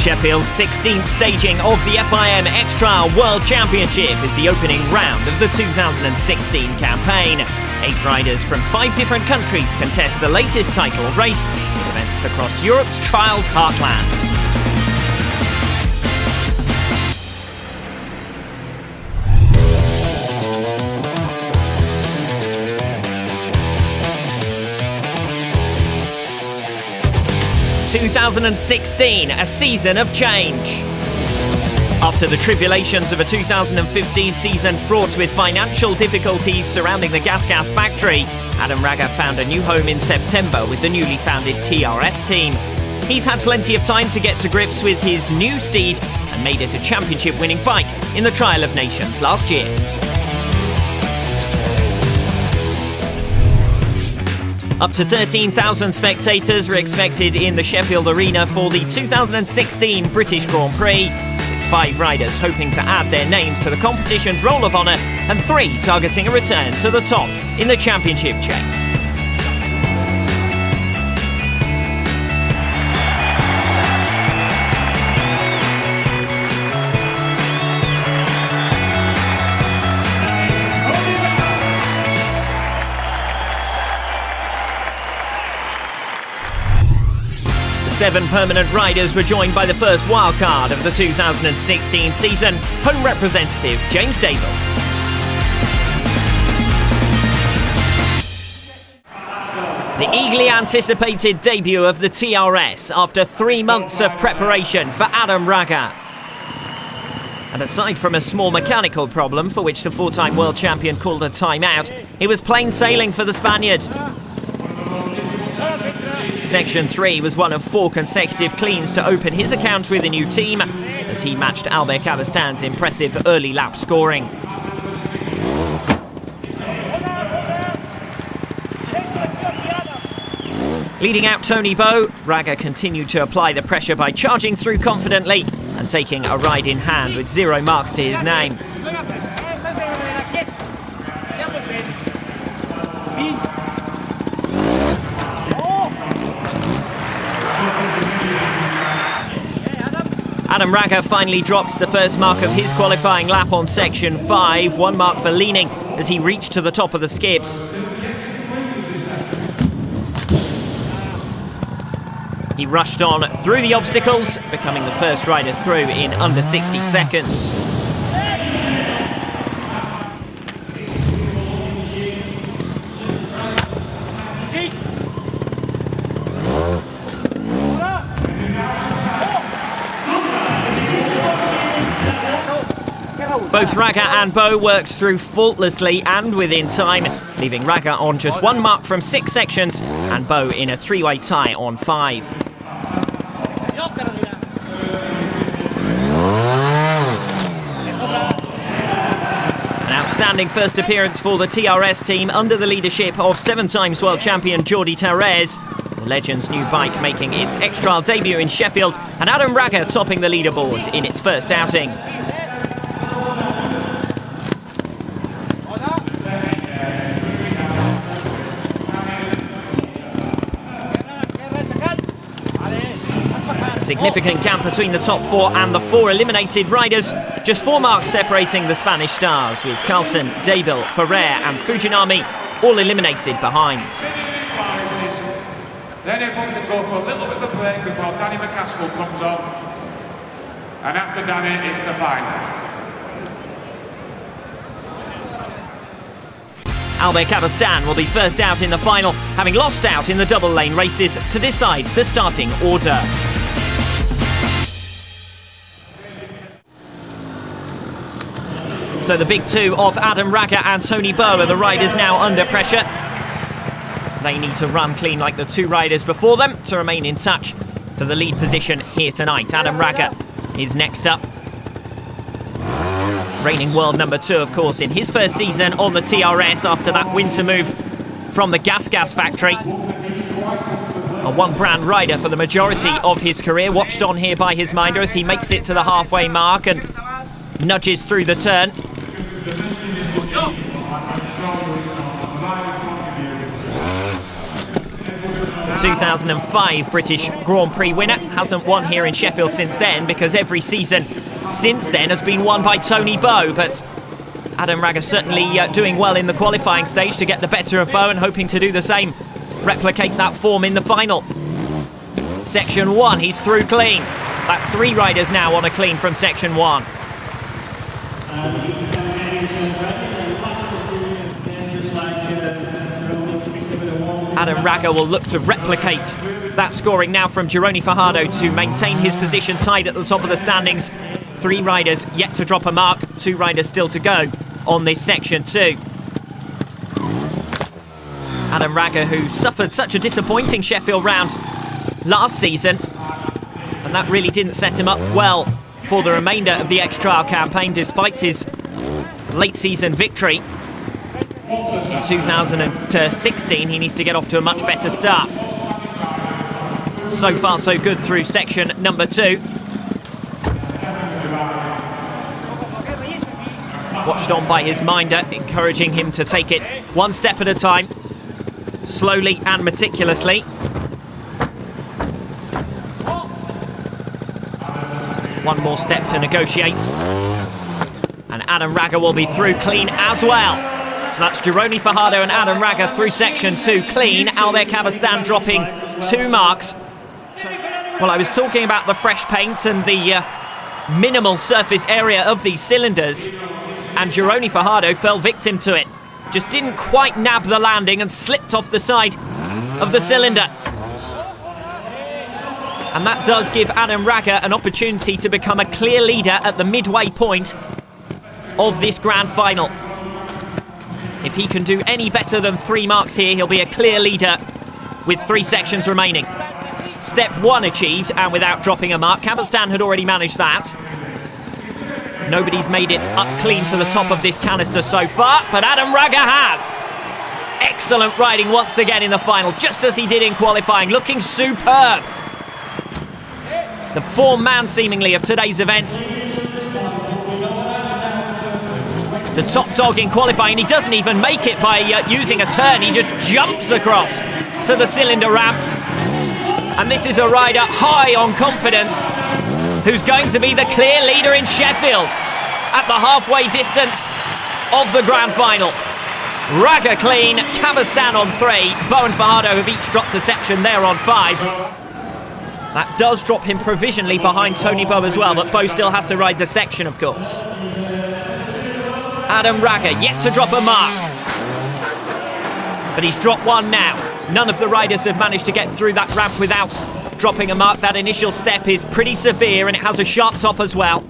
Sheffield's 16th staging of the FIM X-Trial World Championship is the opening round of the 2016 campaign. 8 riders from 5 different countries contest the latest title race with events across Europe's trials heartland. "2016, a season of change." After the tribulations of a 2015 season fraught with financial difficulties surrounding the gas factory, Adam Raga found a new home in September with the newly founded TRS team. He's had plenty of time to get to grips with his new steed and made it a championship-winning bike in the Trial of Nations last year. Up to 13,000 spectators were expected in the Sheffield arena for the 2016 British Grand Prix, with 5 riders hoping to add their names to the competition's Roll of Honour and 3 targeting a return to the top in the championship chase. The 7 permanent riders were joined by the first wildcard of the 2016 season, home representative James Dable. The eagerly anticipated debut of the TRS after 3 months of preparation for Adam Raga. And aside from a small mechanical problem for which the 4-time world champion called a timeout, it was plain sailing for the Spaniard. Section 3 was one of 4 consecutive cleans to open his account with a new team, as he matched Albert Cabastan's impressive early lap scoring. Leading out Tony Bow, Raga continued to apply the pressure by charging through confidently and taking a ride in hand with 0 marks to his name. Adam Raga finally dropped the first mark of his qualifying lap on Section 5, 1 mark for leaning as he reached to the top of the skips. He rushed on through the obstacles, becoming the first rider through in under 60 seconds. Both Raga and Bow worked through faultlessly and within time, leaving Raga on just 1 mark from 6 sections and Bow in a 3-way tie on 5. An outstanding first appearance for the TRS team under the leadership of 7 times world champion Jordi Therese. The legend's new bike making its X-Trial debut in Sheffield, and Adam Raga topping the leaderboard in its first outing. Significant gap between the top 4 and the 4 eliminated riders. Just 4 marks separating the Spanish stars, with Carlson, Dable, Ferrer and Fujinami all eliminated behind. Then everyone can go for a little bit of a break before Danny McCaskill comes on. And after Danny, it's the final. Albert Cabastan will be first out in the final, having lost out in the double lane races to decide the starting order. So the big 2 of Adam Raga and Tony Bow are the riders now under pressure. They need to run clean like the 2 riders before them to remain in touch for the lead position here tonight. Adam Raga is next up. Reigning world number 2, of course, in his first season on the TRS after that winter move from the gas factory. A one-brand rider for the majority of his career, watched on here by his minder as he makes it to the halfway mark and nudges through the turn. 2005 British Grand Prix winner. Hasn't won here in Sheffield since then, because every season since then has been won by Tony Bowe. But Adam Raga certainly doing well in the qualifying stage to get the better of Bowe and hoping to do the same, replicate that form in the final. Section 1, he's through clean. That's 3 riders now on a clean from Section 1. Adam Raga will look to replicate that scoring now from Gironi Fajardo to maintain his position tied at the top of the standings. 3 riders yet to drop a mark, 2 riders still to go on this Section 2. Adam Raga, who suffered such a disappointing Sheffield round last season, and that really didn't set him up well for the remainder of the X-Trial campaign, despite his late season victory. In 2016, he needs to get off to a much better start. So far, so good through section number 2. Watched on by his minder, encouraging him to take it one step at a time, slowly and meticulously. One more step to negotiate. And Adam Raga will be through clean as well. So that's Gironi Fajardo and Adam Raga through section 2 clean. Albert Cabestan dropping 2 marks. Well, I was talking about the fresh paint and the minimal surface area of these cylinders, and Gironi Fajardo fell victim to it. Just didn't quite nab the landing and slipped off the side of the cylinder. And that does give Adam Raga an opportunity to become a clear leader at the midway point of this grand final. If he can do any better than 3 marks here, he'll be a clear leader with 3 sections remaining. Step 1 achieved, and without dropping a mark. Cabestan had already managed that. Nobody's made it up clean to the top of this canister so far, but Adam Raga has. Excellent riding once again in the final, just as he did in qualifying, looking superb. The form man, seemingly, of today's event. The top dog in qualifying, he doesn't even make it by using a turn. He just jumps across to the cylinder ramps. And this is a rider high on confidence, who's going to be the clear leader in Sheffield at the halfway distance of the grand final. Raga clean, Cabestan on 3. Bowe and Fajardo have each dropped a section there on 5. That does drop him provisionally behind Tony Bowe as well, but Bowe still has to ride the section, of course. Adam Raga yet to drop a mark, but he's dropped 1 now. None of the riders have managed to get through that ramp without dropping a mark. That initial step is pretty severe, and it has a sharp top as well.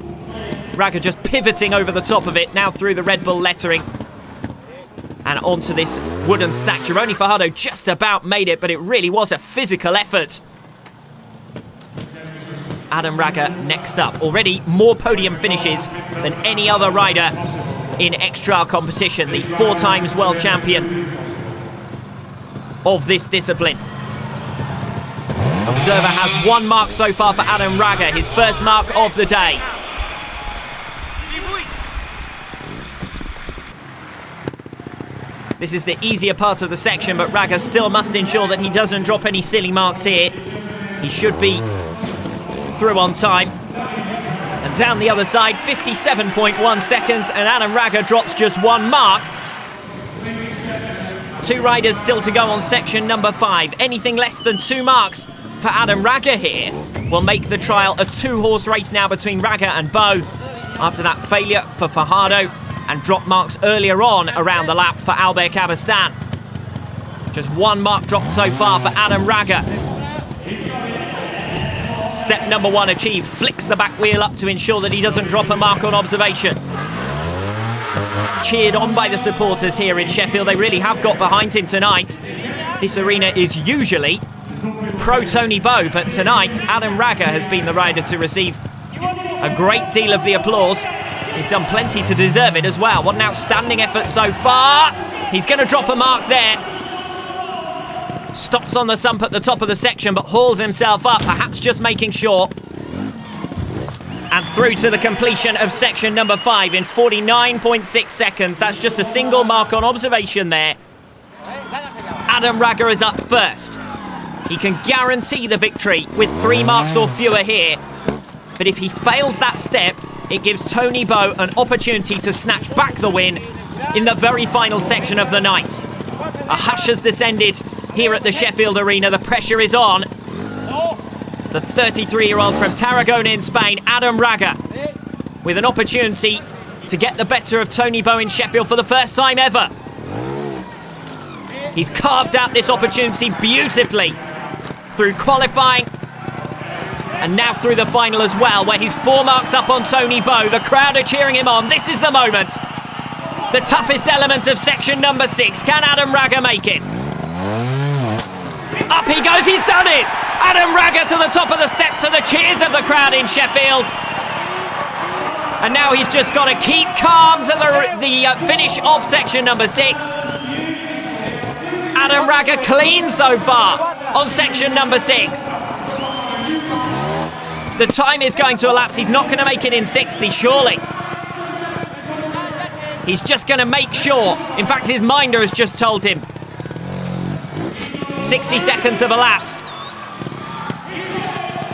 Raga just pivoting over the top of it, now through the Red Bull lettering and onto this wooden stack. Gironi Fajardo just about made it, but it really was a physical effort. Adam Raga next up. Already more podium finishes than any other rider in X-Trial competition. The 4 times world champion of this discipline. Observer has 1 mark so far for Adam Raga, his first mark of the day. This is the easier part of the section, but Raga still must ensure that he doesn't drop any silly marks here. He should be through on time. And down the other side, 57.1 seconds, and Adam Raga drops just 1 mark. 2 riders still to go on section number 5. Anything less than 2 marks for Adam Raga here will make the trial a 2-horse race now between Raga and Bowe, after that failure for Fajardo and drop marks earlier on around the lap for Albert Cabestan. Just 1 mark dropped so far for Adam Raga. Step number 1 achieved. Flicks the back wheel up to ensure that he doesn't drop a mark on observation. Cheered on by the supporters here in Sheffield. They really have got behind him tonight. This arena is usually pro Tony Bowe, but tonight Adam Raga has been the rider to receive a great deal of the applause. He's done plenty to deserve it as well. What an outstanding effort so far. He's going to drop a mark there. Stops on the sump at the top of the section, but hauls himself up, perhaps just making sure. And through to the completion of section number 5 in 49.6 seconds. That's just a single mark on observation there. Adam Raga is up first. He can guarantee the victory with 3 marks or fewer here. But if he fails that step, it gives Tony Bowe an opportunity to snatch back the win in the very final section of the night. A hush has descended here at the Sheffield Arena. The pressure is on. The 33-year-old from Tarragona in Spain, Adam Raga, with an opportunity to get the better of Tony Bowe in Sheffield for the first time ever. He's carved out this opportunity beautifully through qualifying and now through the final as well, where he's 4 marks up on Tony Bowe. The crowd are cheering him on. This is the moment. The toughest element of section number 6. Can Adam Raga make it? Up he goes, he's done it! Adam Raga to the top of the step, to the cheers of the crowd in Sheffield. And now he's just got to keep calm to the finish of section number 6. Adam Raga clean so far on section number 6. The time is going to elapse. He's not going to make it in 60, surely. He's just going to make sure. In fact, his minder has just told him 60 seconds have elapsed.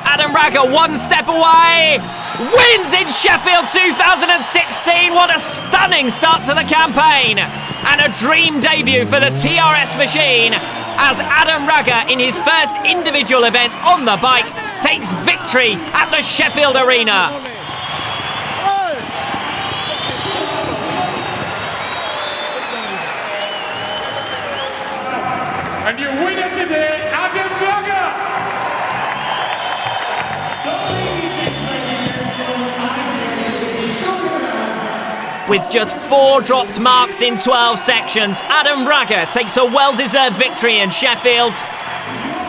Adam Raga 1 step away. Wins in Sheffield 2016. What a stunning start to the campaign. And a dream debut for the TRS machine as Adam Raga, in his first individual event on the bike, takes victory at the Sheffield Arena. And your winner today, Adam Raga! With just 4 dropped marks in 12 sections, Adam Raga takes a well-deserved victory in Sheffield.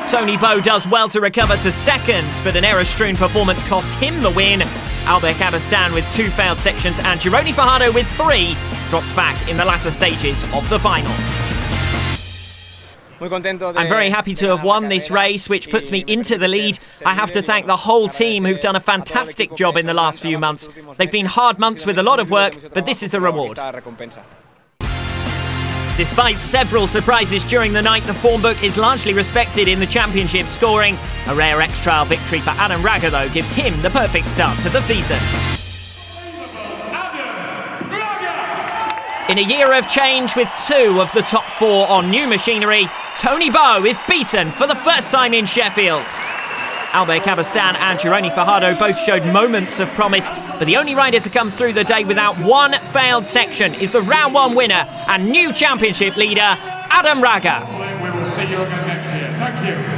Tony Bowe does well to recover to seconds, but an error-strewn performance cost him the win. Albert Cabastan with 2 failed sections and Gironi Fajardo with 3 dropped back in the latter stages of the final. I'm very happy to have won this race, which puts me into the lead. I have to thank the whole team who've done a fantastic job in the last few months. They've been hard months with a lot of work, but this is the reward. Despite several surprises during the night, the form book is largely respected in the championship scoring. A rare X-Trial victory for Adam Raga, though, gives him the perfect start to the season. In a year of change with 2 of the top 4 on new machinery, Tony Bowe is beaten for the first time in Sheffield. Albert Cabastan and Gironi Fajardo both showed moments of promise, but the only rider to come through the day without 1 failed section is the round 1 winner and new championship leader, Adam Raga. We will see you again next year. Thank you.